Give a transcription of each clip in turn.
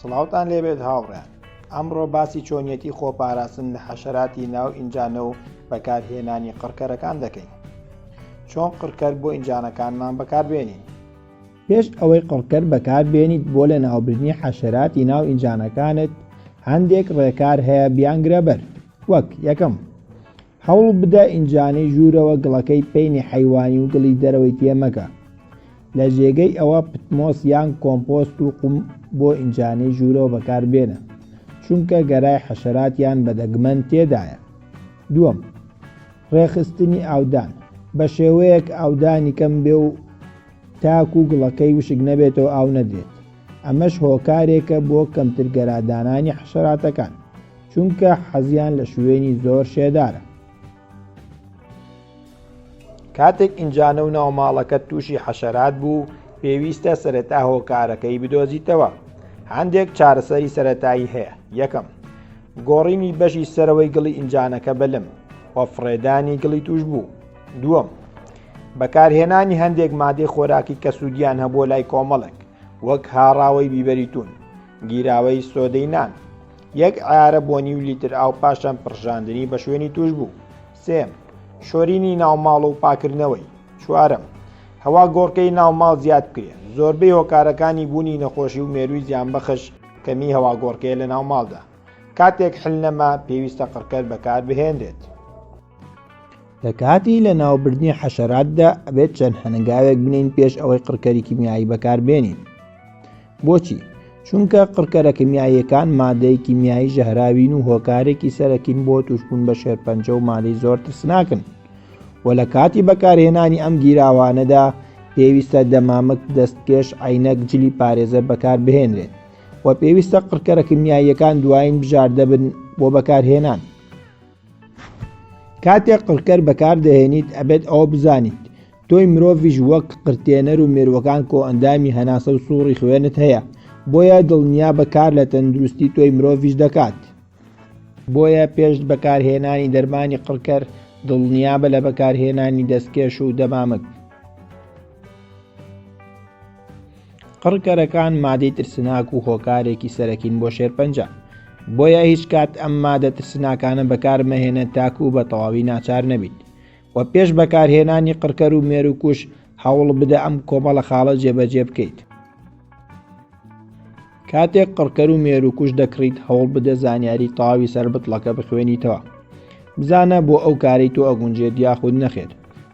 سڵاوتان لێبێت هاوڕێیان. ئەمڕۆ باسی چۆنیەتی خۆپاراستن لە حەشەراتی ناو ئینجانە و بەکارهێنانی قڕکەرەکان دەکەین. چۆن قڕکەر بۆ ئینجانەکانمان بەکاربێنین. پێش ئەوەی قڕکەر بەکاربێنیت بۆ لە ناوبردنی حەشەراتی ناو ئینجانەکانت هەندێک ڕێکار هەیە بیانگرەبەر. وەک یەکەم، هەوڵ بدە ئینجانەی ژوورەوە گڵەکەی پەینی حەیوانی و گڵی دەرەوەی تێمەکە. لە جێگەی ئەوە پتمۆس یان کۆمپۆست و قوم بۆ ئینجانەی ژوورەوە بەکاربێنە، چونکە گەرای حەشەراتیان بەدەگمەن تێدایە. دووەم، ڕێخستنی ئاودان بە شێوەیەک ئاودانی کەم بێ و تاک و گڵەکەی وشک نەبێتەوە ئاو نەدرێت. ئەمەش هۆکارێکە بۆ کەمتر گەرادانانی حەشەراتەکان، چونکە حەزیان لە شوێنی زۆر شێدارە. کاتێک ئینجانە و ناوماڵەکەت تووشی حەشەرات بوو، پێویستە سەرەتا هۆکارەکەی بدۆزیتەوە. هەندێک چارەسەری سەرەتایی هەیە. یەکەم، گۆڕینی بەشی سەرەوەی گڵی ئینجانەکە بەلم وە فڕێدانی گڵی توش بوو. دووەم، بەکارهێنانی هەندێک مادەی خۆراکی کە سوودیان هەبووە لای کۆمەڵێک، وەک هاڕاوەی بیبەری تون، گیراوەی سۆدەی نان، 1 عیارە بۆ نیو لیتر ئاو پاشان پڕژاندنی بە شوێنی توش بوو. سێم، شۆرینی ناوماڵ و پاکردنەوەی. چوارەم، هەوا گۆڕکەی ناوماڵ زیاد بکرێ. زۆربەی هۆکارەکانی بوونی نەخۆشی و مێرووی زیانبەخش کەمی هەوا گۆڕکەیە لە ناوماڵدا. کاتێک حل نەما، پێویستە قڕکەر بەکار بهێنرێت. لە کاتی لە ناوبردنی حەشەراتدا ئەبێت چەند هەنگاوێک بنین پێش ئەوەی قڕکەری کیمیایی بەکاربێنین. بۆچی؟ چونکە قڕکەرە کیمیاییەکان مادەی کیمیایی ژەهراوین و هۆکارێکی سەرەکین بۆ توشبوون بە شێرپەنجە و مادەی زۆر ترسناکن. و لە کاتی بەکارهێنانی ئەم گیراوانەدا پێویستە دەمامک، دەستکێش، عینەک، جلی پارێزە بەکار بهێنرێت و پێویستە قڕکەرە کیمیاییەکان دوایین بژاردە بن بۆ بەکارهێنان. کاتێک قڕکەر بەکاردەهێنیت ئەبێت ئەوە بزانیت تۆی مرۆڤیش وەک قرتێنەر و مێرووەکان کۆئەندامی هەناسە و سووڕی خوێنت هەیە، بۆیە دڵنیا بەکار لە تەندروستی تۆی مرۆڤیش دەکات. بۆیە پێش بەکارهێنانی دەرمانی قڕکەر دڵنیا بە لە بەکارهێنانی دەستکێش و دەمامک. قڕکەرەکان مادەی ترسناک و هۆکارێکی سەرەکین بۆ شێرپەنجە، بۆیە هیچ کات ئەم مادە ترسناکانە بەکار مەهێنە تاکو و بە تەواوی ناچار نەبیت. و پێش بەکارهێنانی قڕکەر و مێرووکوش هەوڵ بدە ئەم کۆمەڵە خاڵە جێبەجێ بکەیت. کاتێک قڕکەر و مێرووکوش دەکڕیت، هەوڵ بدە زانیاری تەواوی سەر بتڵەکە بخوێنیتەوە. بزانە بۆ ئەو کارەی تۆ ئەگونجێت یاخود نەخێر،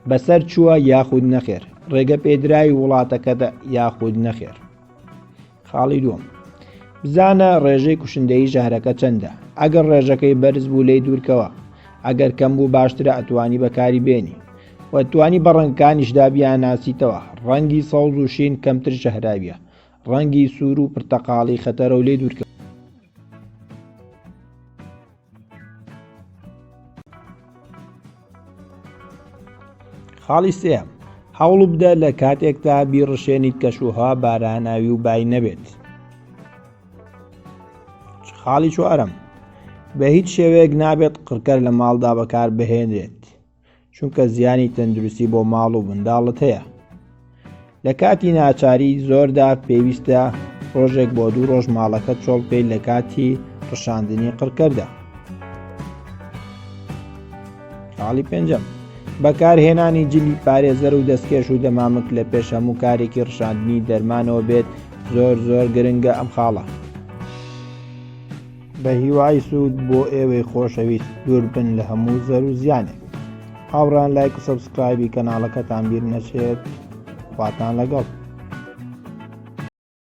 بەسەر چووە یاخود نەخێر، ڕێگە پێدراوی وڵاتەکەدا یاخود نەخێر. خاڵی دووەم، بزانە ڕێژەی کوشندەی ژەهرەکە چەندە. ئەگەر ڕێژەکەی بەرز بوو لێی دوورکەوە، ئەگەر کەم بوو باشترە ئەتوانی بەکاری بێنی و توانی بە ڕەنگەکانیشدا بیاناسیتەوە. ڕەنگی سەوز و شین کەمتر ژەهراویە، ڕەنگی سوور و پرتەقاڵی خەتەرە و لێ دوورکەوە. خاڵی سێم، هەوڵ بدە لە کاتێکدا بیڕشێنیت کەشوهەوا باراناوی و بای نەبێت. خاڵی چوارەم، بە هیچ شێوەیەک نابێت قڕکەر لە ماڵدا بەکار بهێنرێت، چونکە زیانی تەندروستی بۆ ماڵ و منداڵت هەیە. لە کاتی ناچاری زۆردا پێویستە ڕۆژێک بۆ 2 ڕۆژ ماڵەکەت چۆڵ بکەیت لە کاتی ڕشاندنی قڕکەردا. خاڵی پێنجەم، بەکارهێنانی جلی پارێزەر و دەستکێش و دەمامک لە پێش هەموو کارێکی ڕشاندنی دەرمانەوە بێت زۆر گرنگە ئەم خاڵە. بە هیوای سوود بۆ ئێوەی خۆشەویست دوور بن لە هەموو زەر و زیانێک. هاوڕان لایک و سەبسکرایبی کەناڵەکەتان بیر نەچێت. خواتان لەگەڵ.